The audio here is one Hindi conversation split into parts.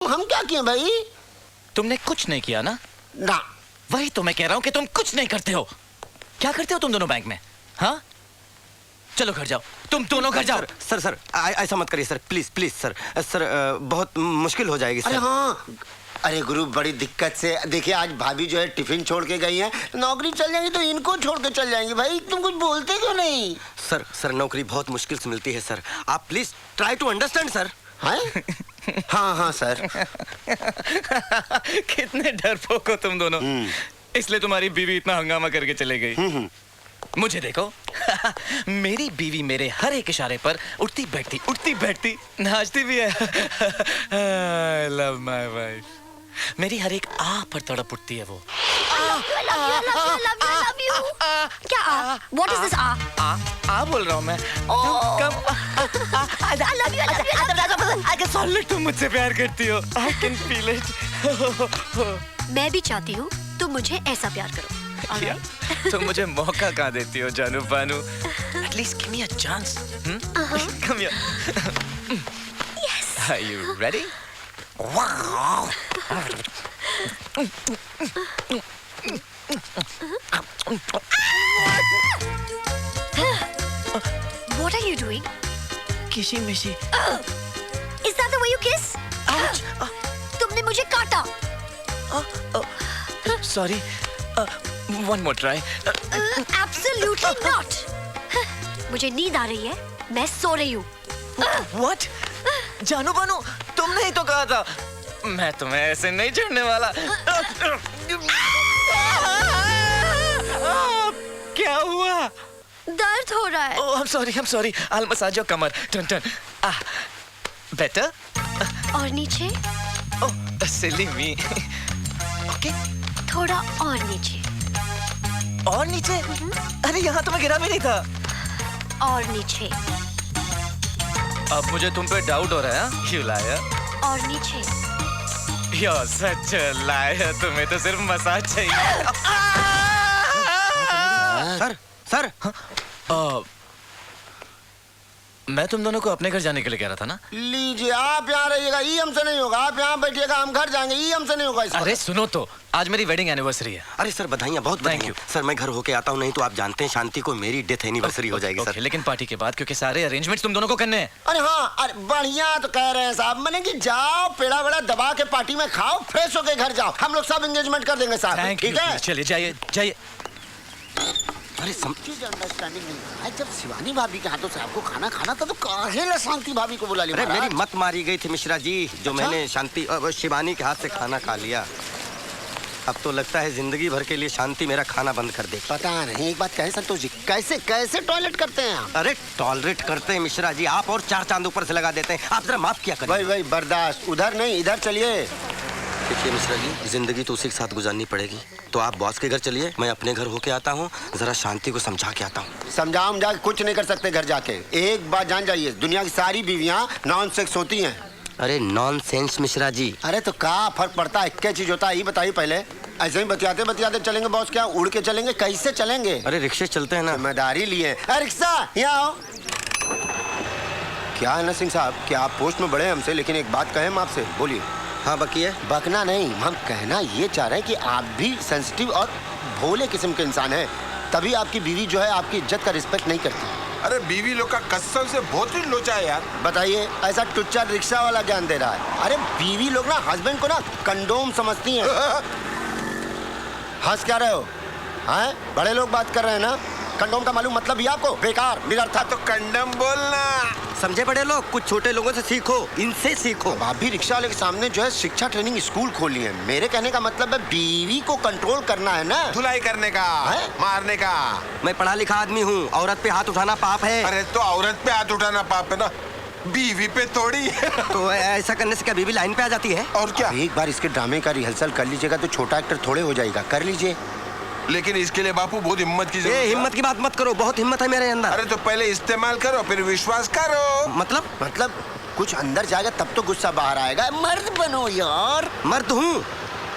हम क्या किए भाई? तुमने कुछ नहीं किया ना? ना। वही तो मैं कह रहा हूँ कि तुम कुछ नहीं करते हो। क्या करते हो तुम दोनों बैंक में? हाँ, चलो घर जाओ, तुम दोनों घर जाओ। सर ऐसा मत करिए sir, please please sir. Sir बहुत मुश्किल हो जाएगी सर। अरे हाँ, अरे गुरु बड़ी दिक्कत से देखिए, आज भाभी जो है टिफिन छोड़ के गई हैं, नौकरी चल जाएंगी तो इनको छोड़ के चल जाएंगी। भाई तुम कुछ बोलते क्यों नहीं? सर नौकरी बहुत मुश्किल से मिलती है सर, आप please try to understand sir. हाँ सर। कितने डरपोक हो तुम दोनों। इसलिए तुम्हारी बीवी इतना हंगामा करके चले गई। मुझे देखो, मेरी बीवी मेरे हर एक इशारे पर उठती बैठती नाचती भी है। I love my wife। मेरी हर एक आ पर तड़प उठती है वो। क्या आ? What is this आ? आ बोल रहा हूँ मैं। तुम मुझसे प्यार करती हो। I can feel it। मैं भी चाहती हूँ तुम मुझे ऐसा प्यार करो। तुम मुझे मौका कहाँ देती हो जानू बानू? At least give me a chance। Come here। Yes। Are you ready? What are you doing? Kissy missy। Is that the way you kiss? Ouch। तुमने मुझे काटा। Sorry। One more try। Absolutely not। मुझे नींद आ रही है, मैं सो रही हूँ। What? जानू बानू, तुमने ही तो कहा था मैं तुम्हें ऐसे नहीं छोड़ने वाला। क्या हुआ? दर्द हो रहा है। Oh, I'm sorry। I'll massage your Qamar. Turn। Better? और नीचे? Oh, silly me। Okay। थोड़ा और नीचे। और नीचे? अरे यहाँ तो मैं गिरा भी नहीं था। और नीचे। अब मुझे तुम पे डाउट हो रहा है। You liar। और नीचे। You're such a liar। तुम्हें तो सिर्फ मसाज चाहिए। सर मैं तुम दोनों को अपने घर जाने के लिए कह रहा था ना। लीजिए, आप यहाँ रहिएगा, ई हमसे नहीं होगा। आप यहाँ बैठिएगा, हम घर जाएंगे, ई हमसे नहीं होगा। अरे सुनो तो, आज मेरी वेडिंग एनिवर्सरी है। अरे सर बधाइयाँ, बहुत Thank बधाइयाँ। you। सर मैं घर होके आता हूँ, नहीं तो आप जानते हैं शांति को मेरी डेथ एनिवर्सरी हो जाएगी सर। लेकिन पार्टी के बाद, क्योंकि सारे अरेंजमेंट्स तुम दोनों को करने हैं। अरे हाँ, अरे बढ़िया तो कह रहे हैं साहब, मैंने कि जाओ पेड़ा वेड़ा दबा के पार्टी में खाओ, फ्रेश होके घर जाओ, हम लोग सब एंगेजमेंट कर देंगे साहब। ठीक है, चलिए जाइए। अरे चीज अंडरस्टैंडिंग नहीं है। जब शिवानी भाभी के हाथों से आपको खाना खाना था तो काहे ला शांति भाभी को बुला लिया? अरे मेरी मत मारी गई थी मिश्रा जी, जो अच्छा? मैंने शांति शिवानी के हाथ से खाना खा लिया। अब तो लगता है जिंदगी भर के लिए शांति मेरा खाना बंद कर देगी। पता नहीं, एक बात कहे संतोष जी, कैसे टॉयलेट करते हैं आप? अरे टॉलरेट करते हैं मिश्रा जी, आप और 4 चांद ऊपर से लगा देते हैं। आप जरा माफ किया करिए। भाई बर्दाश्त, उधर नहीं इधर चलिए। देखिए मिश्रा जी, जिंदगी तो उसी के साथ गुजारनी पड़ेगी, तो आप बॉस के घर चलिए, मैं अपने घर होके आता हूँ, जरा शांति को समझा के आता हूँ। समझाओ जाके कुछ नहीं कर सकते घर जाके। एक बात जान जाइए, दुनिया की सारी बीवियां नॉन सेक्स होती हैं। अरे नॉनसेंस मिश्रा जी। अरे तो क्या फर्क पड़ता है, क्या चीज होता है ये बताइए पहले। ऐसे ही बतियाते चलेंगे बॉस? क्या उड़ के चलेंगे, कैसे चलेंगे? अरे रिक्शे चलते हैं ना। जिम्मेदारी लिए। रिक्शा यहाँ आओ। क्या है ना सिंह साहब, क्या आप पोस्ट में बड़े हैं हमसे, लेकिन एक बात कहें हम आपसे, बोलिए। हाँ बकिए। बकना नहीं, हम कहना ये चाह रहे हैं कि आप भी सेंसिटिव और भोले किस्म के इंसान हैं, तभी आपकी बीवी जो है आपकी इज्जत का रिस्पेक्ट नहीं करती। अरे बीवी लोग का कसम से बहुत ही लोचा है यार। बताइए, ऐसा टुच्चा रिक्शा वाला ज्ञान दे रहा है। अरे बीवी लोग ना हस्बैंड को ना कंडोम समझती हैं। हंस क्या रहे हो? हैं? बड़े लोग बात कर रहे हैं ना। कंडोम का मालूम मतलब ही आपको? बेकार निरर्थक। तो कंडम बोलना। समझे बड़े लोग, कुछ छोटे लोगों से सीखो, इनसे सीखो। आप भी रिक्शा वाले के सामने जो है शिक्षा ट्रेनिंग स्कूल खोली है। मेरे कहने का मतलब है बीवी को कंट्रोल करना है ना, धुलाई करने का, मारने का। मैं पढ़ा लिखा आदमी हूँ, औरत पे हाथ उठाना पाप है। अरे तो औरत पे हाथ उठाना पाप है ना, बीवी पे थोड़ी। तो ऐसा करने से क्या बीवी लाइन पे आ जाती है? और क्या? एक बार इसके ड्रामे का रिहर्सल कर लीजिएगा तो छोटा एक्टर थोड़े हो जाएगा। कर लीजिए। लेकिन इसके लिए बापू बहुत हिम्मत की जरूरत है। हिम्मत की बात मत करो, बहुत हिम्मत है मेरे अंदर। अरे तो पहले इस्तेमाल करो, फिर विश्वास करो। मतलब कुछ अंदर जाएगा तब तो गुस्सा बाहर आएगा। मर्द बनो यार। मर्द हूँ,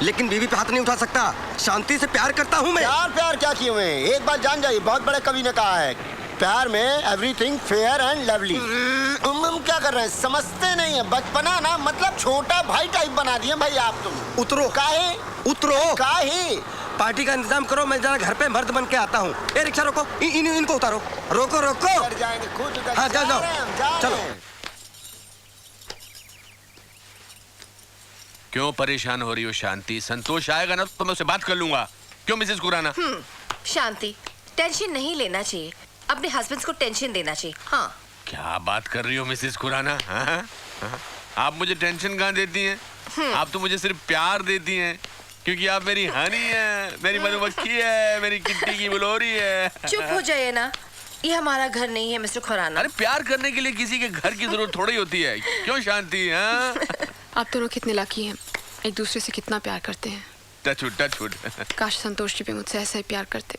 लेकिन बीवी पे हाथ नहीं उठा सकता। शांति से प्यार करता हूँ मैं। प्यार क्या किए हुए हैं? एक बात जान जाइए, बहुत बड़े कवि ने कहा है, प्यार में एवरीथिंग फेयर एंड लवली। हम क्या कर रहे हैं, समझते नहीं है। बचपना ना मतलब छोटा भाई टाइप बना दिए भाई आप तुम। उतरो। काहे उतरो। काहे? पार्टी का इंतजाम करो, मैं जरा घर पे मर्द बन के आता हूँ। ए रिक्शा रोको, इनको उतारो। रोको रोको। उतर जाएंगे खुद उतर। हाँ, जाओ, जा जाओ। रहे हैं हम, जा चलो। रहे हैं। क्यों परेशान हो रही हो शांति? संतोष आएगा ना तो मैं उससे बात कर लूंगा। क्यों मिसेस खुराना? शांति, टेंशन नहीं लेना चाहिए, अपने हस्बैंड को टेंशन देना चाहिए। हाँ। क्या बात कर रही हो मिसेस खुराना? हाँ? हाँ? आप मुझे टेंशन कहाँ देती हैं? आप तो मुझे सिर्फ प्यार देती हैं, क्योंकि आप मेरी हनी है, मेरी मधुमक्खी है, मेरी किट्टी की बुलोरी है। चुप हो जाइए ना, ये हमारा घर नहीं है मिस्टर खुराना। अरे प्यार करने के लिए किसी के घर की जरूरत थोड़ी होती है। क्यों शांति? हाँ? आप दोनों कितने लकी हैं, एक दूसरे से कितना प्यार करते हैं। Touch wood touch wood. काश संतोष जी भी मुझसे ऐसा ही प्यार करते।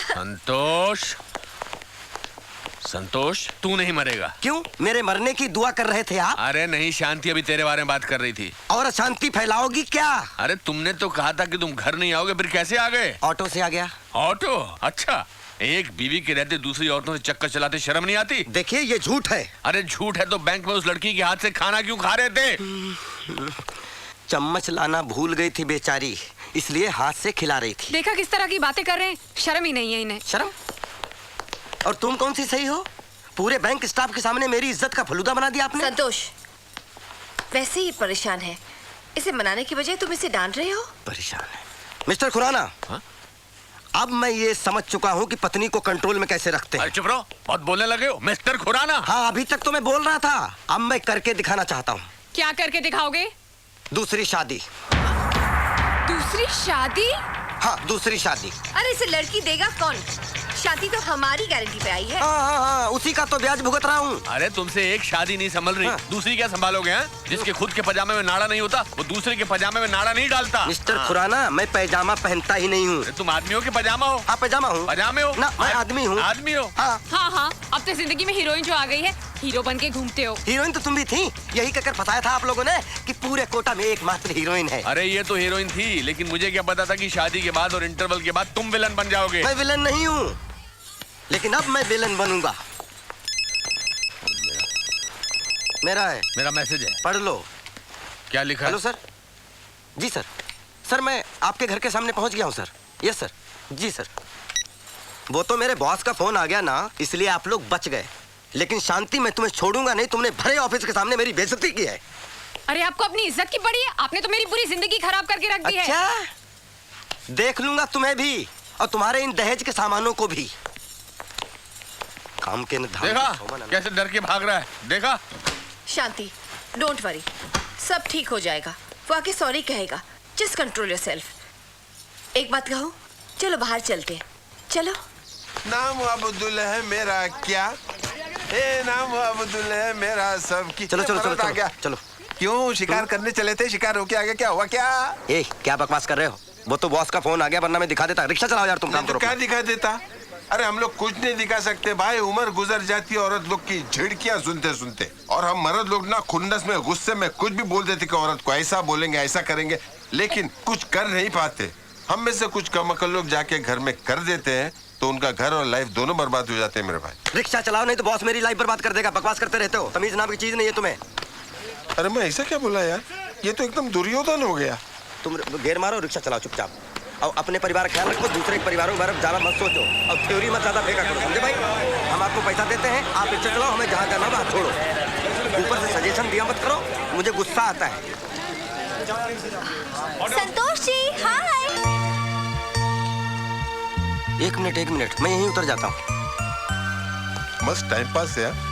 संतोष, संतोष तू नहीं मरेगा। क्यों? मेरे मरने की दुआ कर रहे थे आप? अरे नहीं, शांति अभी तेरे बारे में बात कर रही थी। और अशांति फैलाओगी क्या? अरे तुमने तो कहा था कि तुम घर नहीं आओगे, फिर कैसे आ गए? ऑटो से आ गया। ऑटो? अच्छा, एक बीवी के रहते दूसरी औरतों से चक्कर चलाते शर्म नहीं आती? देखिए ये झूठ है। अरे झूठ है तो बैंक में उस लड़की के हाथ से खाना क्यों खा रहे थे? चम्मच लाना भूल गई थी बेचारी, इसलिए हाथ से खिला रही थी। देखा किस तरह की बातें कर रहे हैं, शर्म ही नहीं है इन्हें। शर्म? और तुम कौन सी सही हो? पूरे बैंक स्टाफ के सामने मेरी इज्जत का फलूदा बना दिया आपने। संतोष वैसे ही परेशान है, इसे मनाने की बजाय तुम इसे डांट रहे हो। परेशान है मिस्टर खुराना। हाँ? अब मैं ये समझ चुका हूँ कि पत्नी को कंट्रोल में कैसे रखते अरे हैं। चुप रहो, बहुत बोलने लगे हो मिस्टर खुराना। हाँ, अभी तक तो मैं बोल रहा था, अब मैं करके दिखाना चाहता हूँ। क्या करके दिखाओगे? दूसरी शादी। दूसरी शादी? हाँ, दूसरी शादी। अरे इसे लड़की देगा कौन? शादी तो हमारी गारंटी पे आई है। हाँ, उसी का तो ब्याज भुगत रहा हूँ। अरे तुमसे एक शादी नहीं संभल रही, हाँ। दूसरी क्या संभालोगे? हैं? जिसके खुद के पजामे में नाड़ा नहीं होता वो दूसरे के पजामे में नाड़ा नहीं डालता। मिस्टर खुराना, मैं पैजामा पहनता ही नहीं हूँ। अरे तुम आदमी हो कि पजामा हो? हाँ, पैजामा हूँ। पजामे हो ना, मैं आदमी हूँ। आदमी हो? हाँ। हाँ हाँ, अब तो जिंदगी में हीरोइन जो आ गई है, हीरो बन के घूमते हो। हीरोइन तो तुम भी थी, यही कहकर फंसाया था आप लोगों ने कि पूरे कोटा में एकमात्र हीरोइन है। अरे ये तो हीरोइन थी, लेकिन मुझे क्या पता था कि शादी के बाद और इंटरवल के बाद तुम विलन बन जाओगे। मैं विलन नहीं हूँ, लेकिन अब मैं विलन बनूंगा। मेरा है, मेरा मैसेज है, पढ़ लो। क्या लिखा है? Hello sir. जी सर। सर मैं आपके घर के सामने पहुंच गया हूं सर। Yes sir. जी सर। वो तो मेरे बॉस का फोन आ गया ना, इसलिए आप लोग बच गए, लेकिन शांति मैं तुम्हें छोड़ूंगा नहीं। तुमने भरे ऑफिस के सामने मेरी बेइज्जती की है। अरे आपको अपनी इज्जत की पड़ी है, आपने तो मेरी पूरी जिंदगी खराब करके रख दी है। अच्छा, देख लूंगा तुम्हें भी और तुम्हारे इन दहेज के सामानों को भी। काम के देखा कैसे डर के भाग रहा है? देखा? शांति, डोंट वरी, सब ठीक हो जाएगा। वो आके सॉरी कहेगा। Just control yourself. एक बात कहूँ, चलो बाहर चलते हैं। चलो। नाम अब्दुल है मेरा, क्या ए नाम अब्दुल है मेरा सब की। चलो चलो चलो आ गया। चलो। क्यों शिकार करने चले थे? शिकार होके आ गया, क्या हुआ? क्या ए, क्या बकवास कर रहे हो? वो तो बॉस का फोन आ गया, वरना मैं दिखा देता। रिक्शा चलाओ यार, तुम काम तो करो। क्या दिखा देता? अरे हम लोग कुछ नहीं दिखा सकते भाई, उम्र गुजर जाती है औरत लोग की झिड़कियां सुनते सुनते, और हम मर्द लोग ना खुन्नस में गुस्से में कुछ भी बोल देते कि औरत को ऐसा बोलेंगे ऐसा करेंगे, लेकिन कुछ कर नहीं पाते। हम में से कुछ कम अकल लोग जाके घर में कर देते हैं तो उनका घर और लाइफ दोनों बर्बाद हो जाते हैं मेरे भाई। रिक्शा चलाओ, नहीं तो बॉस मेरी लाइफ बर्बाद कर देगा। बकवास करते रहते हो, तमीज नाम की चीज नहीं है तुम्हें। अरे मैं ऐसा क्या बोला यार, ये तो एकदम दुर्योधन हो गया। तुम गेर मारो, रिक्शा चलाओ चुपचाप, और अपने परिवार का ख्याल रखो। दूसरे के परिवारों के बारे में ज्यादा मत सोचो, और थ्योरी मत ज्यादा फेंका करो, समझे भाई? हम आपको पैसा देते हैं, आप रिक्शा चलाओ, हमें जहाँ जाना वहाँ छोड़ो। ऊपर से सजेशन दिया मत करो, मुझे गुस्सा आता है। संतोष जी, हाय। एक मिनट, मैं यहीं उतर जाता हूँ। बस टाइम पास है यार।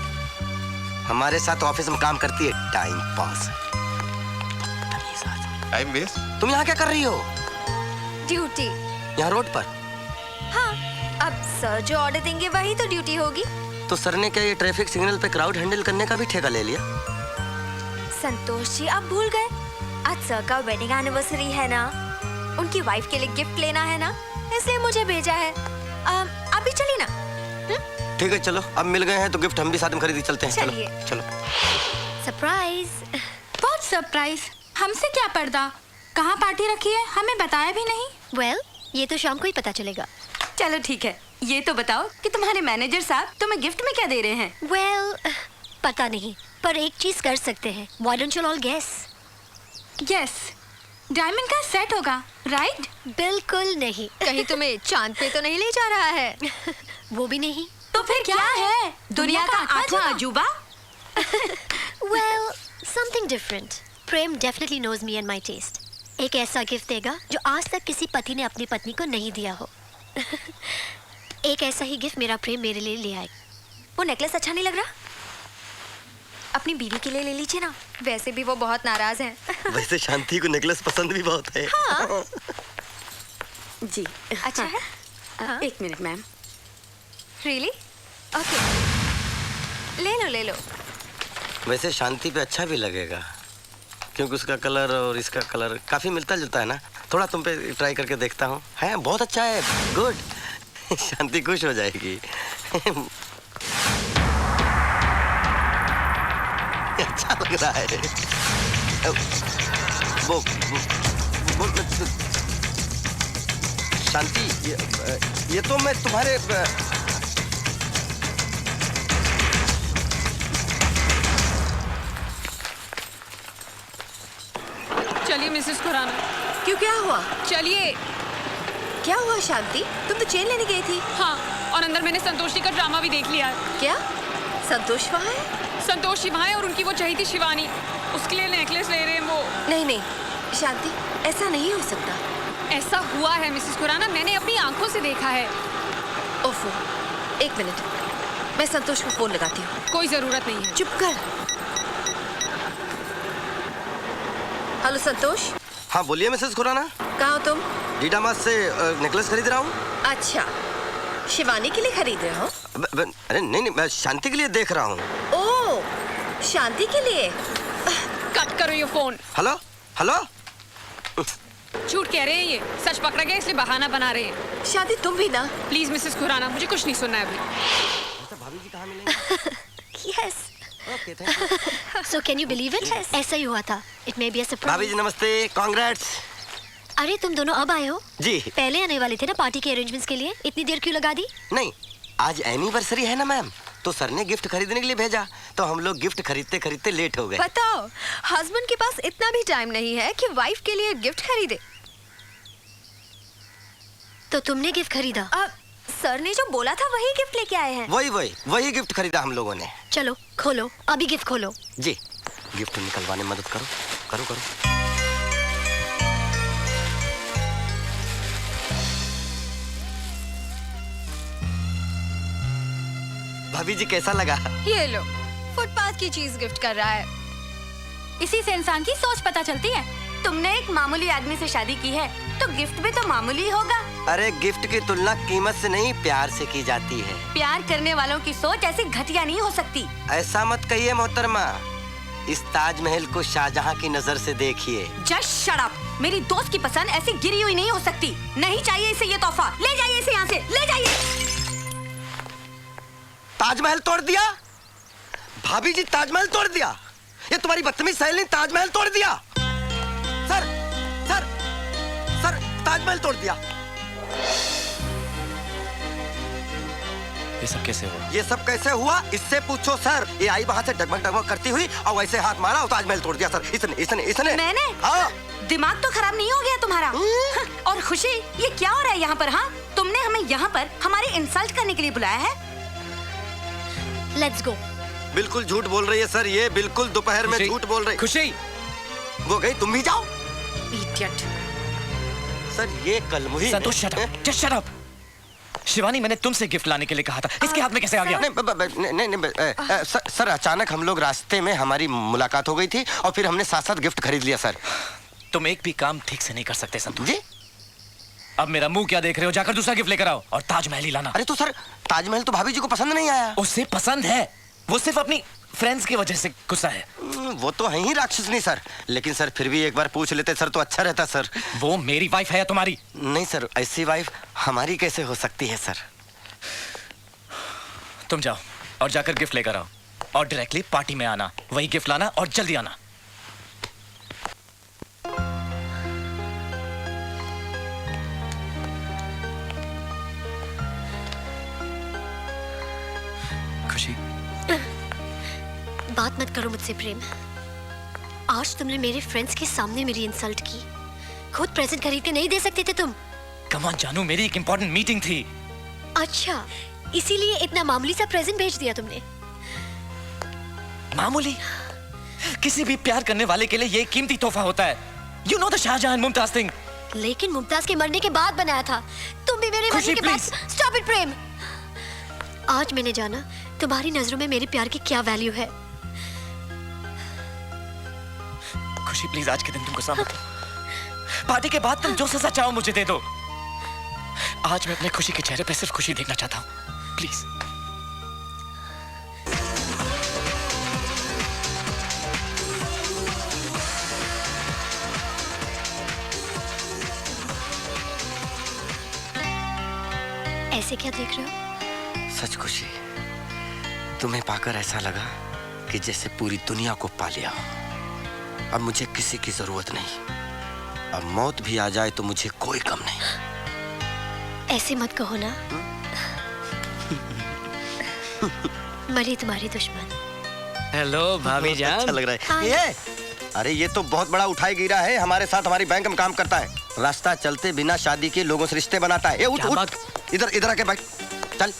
हमारे साथ ऑफिस में काम करती है, टाइम पास। Time waste. तुम यहाँ क्या कर रही हो? ड्यूटी। यहाँ रोड पर? हाँ, अब सर जो ऑर्डर देंगे वही तो ड्यूटी होगी। तो सर ने क्या ये ट्रैफिक सिग्नल पे क्राउड हैंडल करने का भी ठेका ले लिया? संतोष जी, आप भूल गए, आज सर का वेडिंग एनिवर्सरी है ना, उनकी वाइफ के लिए गिफ्ट लेना है ना, इसलिए मुझे भेजा है। आप भी चलिए ना। ठीक है चलो, अब मिल गए हैं तो गिफ्ट हम भी साथ में खरीद चलते हैं। चलिए। चलो। सरप्राइज। बहुत सरप्राइज। हमसे क्या पर्दा? कहाँ पार्टी रखी है, हमें बताया भी नहीं। वेल, ये तो शाम को ही पता चलेगा। चलो ठीक है, ये तो बताओ कि तुम्हारे मैनेजर साहब तुम्हें गिफ्ट में क्या दे रहे हैं? Well, पता नहीं, पर एक चीज कर सकते हैं। Why don't you all guess? Yes, diamond का सेट होगा, राइट? बिल्कुल नहीं। कहीं तुम्हें चांद पे तो नहीं ले जा रहा है? वो भी नहीं। तो फिर क्या है? दुनिया का 8वां अजूबा? Well, something different. Prem definitely knows me and my taste. एक ऐसा गिफ्ट देगा जो आज तक किसी पति ने अपनी पत्नी को नहीं दिया हो। एक ऐसा ही गिफ्ट मेरा प्रेम मेरे लिए ले आए। वो नेकलेस अच्छा नहीं लग रहा? अपनी बीवी के लिए ले लीजिए ना, वैसे भी वो बहुत नाराज हैं। वैसे शांति को नेकलेस पसंद भी बहुत है। हाँ। जी अच्छा है? हाँ? एक मिनट मैम। Really? Okay. ले लो। वैसे शांति पे अच्छा भी लगेगा, क्योंकि उसका कलर और इसका कलर काफी मिलता जुलता है ना। थोड़ा तुम पे ट्राई करके देखता हूँ। है बहुत अच्छा है, गुड। शांति खुश हो जाएगी। अच्छा लग रहा है। वो शांति, ये तो मैं तुम्हारे चलिए मिसेस खुराना, क्यों, क्या हुआ? चलिए। क्या हुआ शांति? तुम तो चेन लेने गई थी। हाँ, और अंदर मैंने संतोष जी का ड्रामा भी देख लिया है। क्या संतोष वहाँ है? संतोष जी वहाँ है और उनकी वो चाहिए थी शिवानी, उसके लिए नेकलेस ले रहे हैं वो। नहीं शांति, ऐसा नहीं हो सकता। ऐसा हुआ है मिसेस खुराना, मैंने अपनी आंखों से देखा है। ओफो, एक मिनट, मैं संतोष को फोन लगाती हूँ। कोई जरूरत नहीं है। चुप कर। हेलो संतोष। हाँ बोलिए मिसेस खुराना। कहाँ हो तुम? डीडामास से नेकलेस खरीद रहा हूँ। अच्छा, शिवानी के लिए खरीद रहे हो? अरे नहीं, मैं शांति के लिए देख रहा हूँ। ओह, शांति के लिए। कट करो ये फोन। हेलो। झूठ कह रहे हैं ये, सच पकड़ा गया इसलिए बहाना बना रहे हैं। शांति तुम भी ना। प्लीज मिसेस खुराना, मुझे कुछ नहीं सुनना है अभी। भाभी जी कहाँ मिलेंगे? Yes. Okay, thank you. So can you believe it? ऐसा ही हुआ था। It may be a surprise. भाभी जी नमस्ते, कांग्रेट्स। अरे तुम दोनों अब आए हो? जी। पहले आने वाले थे ना पार्टी के अरेंजमेंट्स के लिए, इतनी देर क्यों लगा दी? नहीं, आज एनिवर्सरी है ना मैम, तो सर ने गिफ्ट खरीदने के लिए भेजा, तो हम लोग गिफ्ट खरीदते खरीदते लेट हो गए। बताओ, हस्बैंड के पास इतना भी टाइम नहीं है कि वाइफ के लिए गिफ्ट खरीदे। तो तुमने गिफ्ट खरीदा? सर ने जो बोला था वही गिफ्ट लेके आए हैं। वही गिफ्ट खरीदा हम लोगों ने। चलो खोलो, अभी गिफ्ट खोलो। जी, गिफ्ट निकलवाने में मदद करो। भाभी जी कैसा लगा? ये लो, फुटपाथ की चीज गिफ्ट कर रहा है। इसी से इंसान की सोच पता चलती है। तुमने एक मामूली आदमी से शादी की है, तो गिफ्ट भी तो मामूली होगा। अरे गिफ्ट की तुलना कीमत से नहीं, प्यार से की जाती है। प्यार करने वालों की सोच ऐसी घटिया नहीं हो सकती। ऐसा मत कहिए मोहतरमा, इस ताजमहल को शाहजहां की नजर से देखिए। Just shut up. मेरी दोस्त की पसंद ऐसी गिरी हुई नहीं हो सकती। नहीं चाहिए इसे ये तोहफा। ले जाइए इसे यहाँ से, ले जाइए। ताजमहल तोड़ दिया? भाभी जी ताजमहल तोड़ दिया? ये तुम्हारी बदतमीज सहेली ने ताजमहल तोड़ दिया। सर ताजमहल तोड़ दिया। ये सब कैसे हुआ? ये सब कैसे हुआ इससे पूछो सर। ये आई वहां से डगमग करती हुई और वैसे हाथ मारा और ताजमहल तोड़ दिया सर। इसने मैंने? हाँ। दिमाग तो खराब नहीं हो गया तुम्हारा? और खुशी, ये क्या हो रहा है यहाँ पर? हाँ, तुमने हमें यहाँ पर हमारी इंसल्ट करने के लिए बुलाया है? Let's go. बिल्कुल झूठ बोल रही है सर, ये बिल्कुल दोपहर में झूठ बोल रही। खुशी, वो गई, तुम भी जाओ। इडियट। सर ये कल मुही संतोष शट अप। शिवानी, मैंने तुमसे गिफ्ट लाने के लिए कहा था, इसके हाथ में कैसे आ गया? नहीं, सर अचानक हम लोग रास्ते में हमारी मुलाकात हो गई थी और फिर हमने साथ साथ गिफ्ट खरीद लिया सर। तुम एक भी काम ठीक से नहीं कर सकते संतोष जी। अब मेरा मुंह क्या देख रहे हो? जाकर दूसरा गिफ्ट लेकर आओ और ताजमहल ही लाना। अरे तो सर ताजमहल तो भाभी जी को पसंद नहीं आया। उसे पसंद है, वो सिर्फ अपनी फ्रेंड्स की वजह से गुस्सा है। वो तो है ही राक्षसनी सर, लेकिन सर फिर भी एक बार पूछ लेते सर तो अच्छा रहता सर। वो मेरी वाइफ है या तुम्हारी? नहीं सर, ऐसी वाइफ हमारी कैसे हो सकती है सर। तुम जाओ और जाकर गिफ्ट लेकर आओ और डायरेक्टली पार्टी में आना, वही गिफ्ट लाना और जल्दी आना। खुशी। बात मत करो मुझसे प्रेम। आज तुमने मेरे फ्रेंड्स के सामने मेरी इंसल्ट की। खुद प्रेजेंट खरीद के नहीं दे सकते थे तुम? कम ऑन जानू, मेरी एक इंपॉर्टेंट मीटिंग थी। अच्छा, इसीलिए इतना मामूली सा प्रेजेंट भेज दिया तुमने? मामूली? किसी भी प्यार करने वाले के लिए ये कीमती तोहफा होता है। You know the Shahjahan Mumtaz thing. लेकिन मुमताज के मरने के बाद बनाया था। तुम भी मेरे मरने के बाद। स्टॉप इट प्रेम। आज मैंने जाना तुम्हारी नजरों में मेरे प्यार की क्या वैल्यू है। खुशी प्लीज, आज के दिन तुम गुस्सा मत हो। पार्टी के बाद तुम जो सजा चाहो मुझे दे दो। आज मैं अपने खुशी के चेहरे पे सिर्फ खुशी देखना चाहता हूँ, प्लीज। ऐसे क्या देख रहे हो? सच खुशी, तुम्हें पाकर ऐसा लगा कि जैसे पूरी दुनिया को पा लिया हो। अब मुझे किसी की जरूरत नहीं। अब मौत भी आ जाए तो मुझे कोई गम नहीं। ऐसे मत कहो ना। मरे तुम्हारी दुश्मन। हेलो भाभी जान। अच्छा लग रहा है ये। अरे ये तो बहुत बड़ा उठाई गिरा है। हमारे साथ हमारी बैंक में काम करता है। रास्ता चलते बिना शादी के लोगों से रिश्ते बनाता है। उठ उठ, इधर इधर आके बैठ। चल।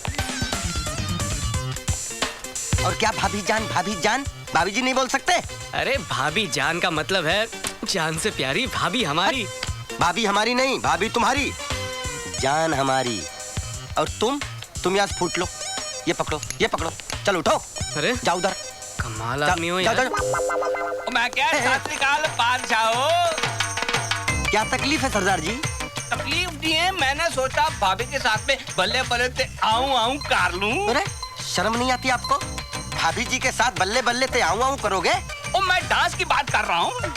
और क्या भाभी जान भाभी जी नहीं बोल सकते? अरे भाभी जान का मतलब है जान से प्यारी भाभी हमारी। भाभी हमारी नहीं, भाभी तुम्हारी, जान हमारी। और तुम यहाँ से फूट लो। ये पकड़ो, चलो उठो। अरे जाओ उधर। कमाल आदमी हो यार। मैं क्या निकाल बादशाह हो। क्या तकलीफ है सरदार जी? तकलीफ नहीं है, मैंने सोचा भाभी के साथ में बल्ले बल्ले ते आऊं कर लूं। अरे शर्म नहीं आती आपको? भाभी जी के साथ बल्ले बल्ले ते आऊं करोगे? ओ मैं डांस की बात कर रहा हूँ।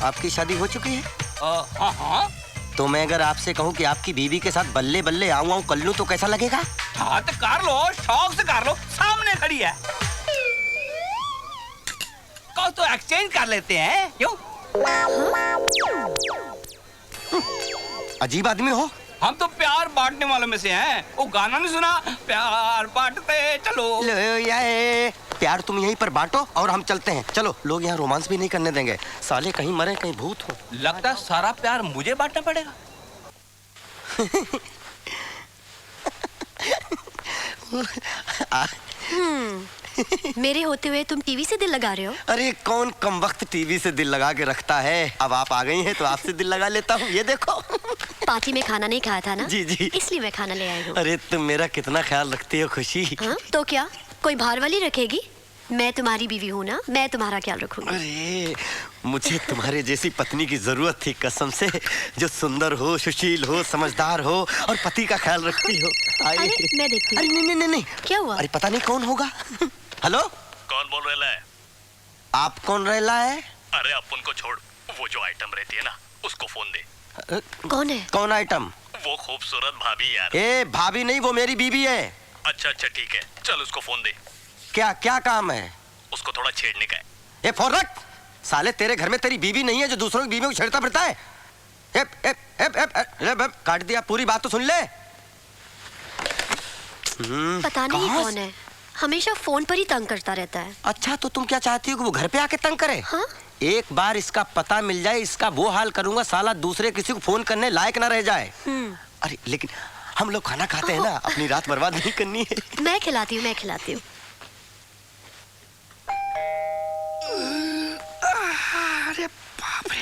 आपकी शादी हो चुकी है? हाँ। तो मैं अगर आपसे कहूँ कि आपकी बीवी के साथ बल्ले बल्ले आऊं कर लूं तो कैसा लगेगा? हाँ तो कर लो, शौक से कर लो, सामने खड़ी है। कहो तो एक्सचेंज कर लेते हैं, क्यों? अजीब आदमी हो। हम तो प्यार बांटने वालों में से हैं। वो गाना नहीं सुना, प्यार बांटते चलो। प्यार तुम यहीं पर बांटो और हम चलते हैं। चलो, लोग यहाँ रोमांस भी नहीं करने देंगे। साले कहीं मरे कहीं भूत हो। लगता है सारा प्यार मुझे बांटना पड़ेगा। मेरे होते हुए तुम टीवी से दिल लगा रहे हो? अरे कौन कम वक्त टीवी से दिल लगा के रखता है। अब आप आ गई हैं तो आपसे दिल लगा लेता हूँ। ये देखो। पार्टी में खाना नहीं खाया था ना? जी जी, इसलिए मैं खाना ले आई हूँ। अरे तुम मेरा कितना ख्याल रखती हो खुशी। हाँ? तो क्या कोई बाहर वाली रखेगी? मैं तुम्हारी बीवी हूँ ना, मैं तुम्हारा ख्याल रखूंगी। अरे मुझे तुम्हारे जैसी पत्नी की जरूरत थी कसम से, जो सुंदर हो, सुशील हो, समझदार हो और पति का ख्याल रखती हो। अरे मैं देखती हूँ। अरे नहीं। क्या हुआ? अरे पता नहीं कौन होगा। हेलो, कौन बोल रहा है? आप कौन रहा है? अरे अपन को छोड़, वो जो आइटम रहती है ना उसको फोन दे। कौन है? कौन आइटम? वो खूबसूरत भाभी यार। ए भाभी नहीं, वो मेरी बीवी है। अच्छा ठीक है, चल उसको फोन दे। क्या काम है? उसको थोड़ा छेड़ने का है। ए फोरक, साले तेरे घर में तेरी बीवी नहीं है जो दूसरों की बीवी को छेड़ता फिरता है? काट दिया, पूरी बात तो सुन ले। पता नहीं कौन है, हमेशा फोन पर ही तंग करता रहता है। अच्छा तो तुम क्या चाहती हो कि वो घर पे आके तंग करे? हाँ? एक बार इसका पता मिल जाए, इसका वो हाल करूंगा साला दूसरे किसी को फोन करने लायक ना रह जाए। अरे लेकिन हम लोग खाना खाते हैं ना, अपनी रात बर्बाद नहीं करनी है। मैं खिलाती हूँ। अरे बाप रे,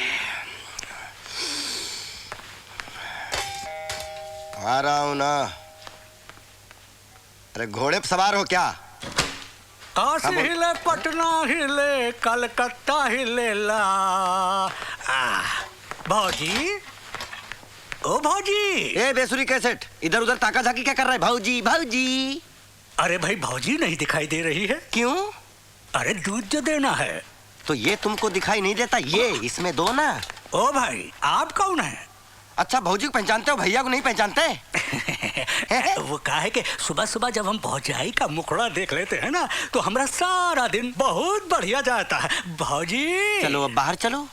आ रहा हूं ना। अरे घोड़े पे सवार हो क्या? काशी हिले, पटना हिले, कलकत्ता हिले ला। भौजी, ओ भौजी। ए बेसुरी कैसेट, इधर उधर ताका झाकी क्या कर रहा है? भौजी। अरे भाई भौजी नहीं दिखाई दे रही है। क्यों? अरे दूध जो देना है। तो ये तुमको दिखाई नहीं देता, ये इसमें दो ना। ओ भाई, आप कौन है? अच्छा भौजी को पहचानते हो, भैया को नहीं पहचानते? वो कहा है कि सुबह सुबह जब हम भौजाई का मुखड़ा देख लेते हैं ना तो हमारा सारा दिन बहुत बढ़िया जाता है। भौजी चलो अब बाहर चलो।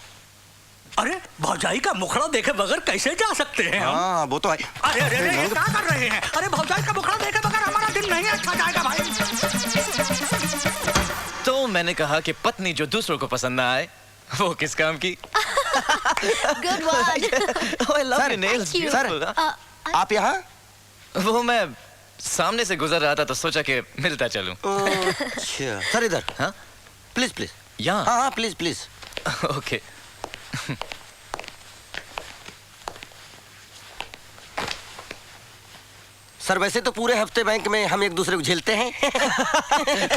अरे भौजाई का मुखड़ा देखे बगैर कैसे जा सकते हैं हम? हाँ वो तो है। अरे अरे अरे ये क्या कर रहे हैं? अरे भौजाई का मुखड़ा देखे बगैर हमारा दिन नहीं अच्छा जाएगा भाई। तो मैंने कहा कि पत्नी जो दूसरों को पसंद ना आए वो किस काम की? Good one. Oh, I love your nails. Thank you. Beautiful, huh? आप यहाँ? वो मैं सामने से गुजर रहा था तो सोचा कि मिलता चलूं। अच्छा सर इधर। हाँ प्लीज प्लीज। यहाँ हाँ हाँ प्लीज प्लीज। ओके। सर वैसे तो पूरे हफ्ते बैंक में हम एक दूसरे को झेलते हैं।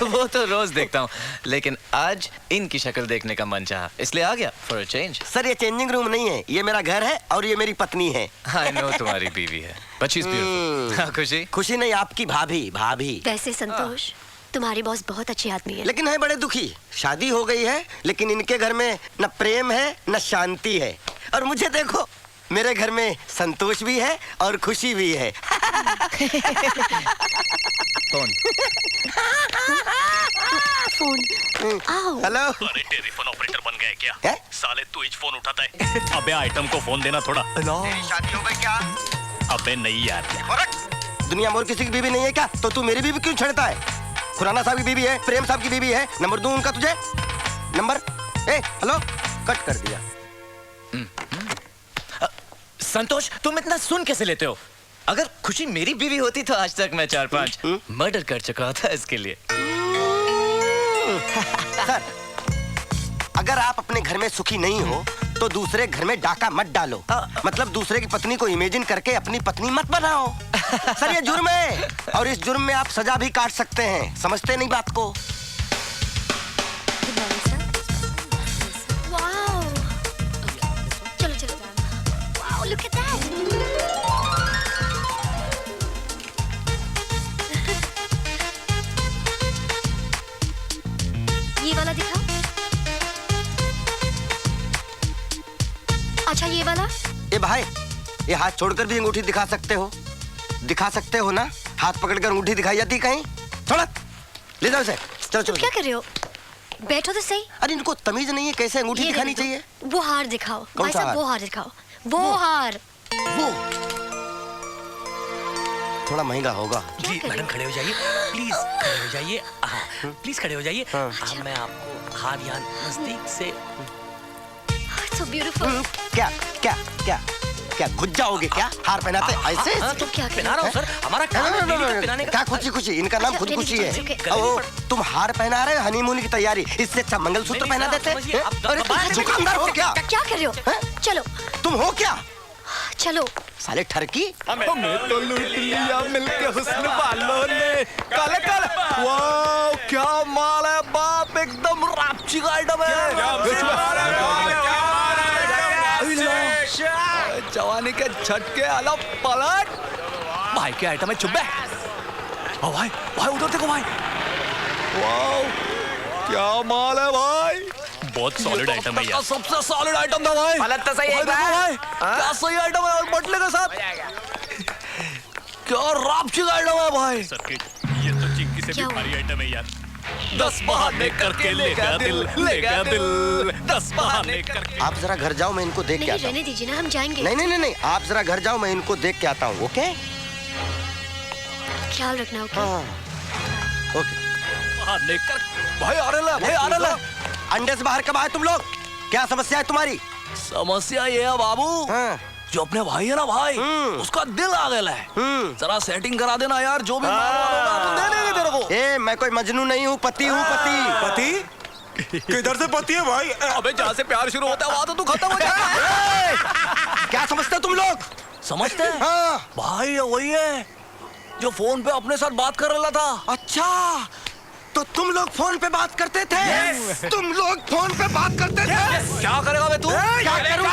वो तो रोज देखता हूँ, लेकिन आज इनकी शक्ल देखने का मन चाहा, इसलिए आ गया फॉर अ चेंज। सर ये चेंजिंग रूम नहीं है, ये मेरा घर है और ये मेरी पत्नी है। आई नो तुम्हारी बीवी है, but she's beautiful। हाँ, खुशी? खुशी नहीं, आपकी भाभी भाभी। वैसे संतोष तुम्हारी बॉस बहुत अच्छी आदमी है। लेकिन है बड़े दुखी। शादी हो गई है लेकिन इनके घर में न प्रेम है न शांति है। और मुझे देखो, मेरे घर में संतोष भी है और खुशी भी है। कौन? फोन। हेलो। अरे टेलीफोन ऑपरेटर बन गया है क्या? है? साले तू इज फोन उठाता है। अबे आइटम को फोन देना थोड़ा। शादी हो गई क्या? अबे नहीं यार। दुनिया में और किसी की बीवी नहीं है क्या? तो तू मेरी बीवी क्यों छेड़ता है? खुराना साहब की बीवी है, प्रेम साहब की बीवी है। नंबर दूं उनका तुझे? नंबर? हेलो, कट कर दिया। संतोष तुम इतना सुन कैसे लेते हो? अगर खुशी मेरी बीवी होती तो आज तक मैं 4-5 मर्डर कर चुका था इसके लिए। सर, अगर आप अपने घर में सुखी नहीं हो तो दूसरे घर में डाका मत डालो। मतलब दूसरे की पत्नी को इमेजिन करके अपनी पत्नी मत बनाओ। सर ये जुर्म है और इस जुर्म में आप सजा भी काट सकते हैं। समझते नहीं बात को? वाओ, चलो चलो। Wow, look at that. ये वाला दिखाओ। अच्छा ये वाला? ए भाई, ये हाथ छोड़कर भी अंगूठी दिखा सकते हो? दिखा सकते हो ना? हाथ पकड़कर अंगूठी दिखाई जाती कहीं? छोड़, ले जाओ इसे। चलो चलो। क्या कर रहे हो? बैठो तो सही। अरे इनको तमीज नहीं है कैसे अंगूठी दिखानी चाहिए? वो हार दिखाओ। कौन सा हार? वो हार दिखाओ। वो हार। वो थोड़ा महंगा होगा। जी मैडम खड़े हो जाइए, प्लीज खड़े हो जाइए। हाँ प्लीज खड़े हो जाइए। हाँ मैं आपको हार यहाँ नजदीक से। So beautiful. क्या क्या क्या क्या घुस जाओगे क्या? हार पहनाते ऐसे? तो क्या पहना रहा हूँ सर, हमारा काम है डेली का पहनाने का। क्या खुशी खुशी? इनका नाम खुद खुशी है। ओ, तुम हार पहना रहे हो हनीमून की तैयारी, इससे अच्छा मंगलसूत्र पहना देते। अरे तुम दुकानदार हो क्या? क्या कर रहे हो? चलो। तुम हो क्या? चलो। साले ठरकी। हमें तो लूट लिया मिलके हुस्न वालों ने। काले काले, वाह क्या माल है बाप, एकदम रापची का आइटम है। जवानी के झटके अलग पलट। भाई के आइटम है चुब्बे। ओ भाई भाई उधर देखो भाई, वाह क्या माल है भाई। बहुत सॉलिड आइटम है यार। सबसे सॉलिड आइटम था भाई। पलट तो सही है भाई, क्या सही आइटम है और बटले के साथ क्या रापची का आइटम है भाई। सर्किट, ये तो चिंकी से भी भारी आइटम है यार। 10 बहाने करके ले गया दिल, ले गया दिल, 10 बहाने करके। आप जरा घर जाओ, मैं इनको देख के नहीं आता हूँ। रहने दीजिए ना, हम जाएंगे। नहीं नहीं नहीं, आप जरा घर जाओ, मैं इनको देख के आता हूँ। ओके? ख्याल रखना। ओके? ओके। बहाने कर भाई, आ रहे भाई, आ रहे। अंडे से बाहर कब आए तुम लोग? क्या समस्या है तुम्हारी? समस्या ये है बाबू, जो अपने भाई है ना भाई, उसका दिल आ गया है। जरा सेटिंग करा देना यार, जो भी दे देंगे तेरे को। ए, मैं कोई मजनू नहीं हूँ, पति हूँ। पति? किधर से पति है भाई? अबे जहाँ से प्यार शुरू होता है वहाँ तो तू खत्म हो जाता है। क्या समझते हो तुम लोग? समझते हैं? हाँ। भाई ये वही है जो फोन पे अपने साथ बात कर रहा था। अच्छा, तो तुम लोग फोन पे बात करते थे? तुम लोग फोन पे बात करते थे? क्या करेगा बे तू? क्या करूं?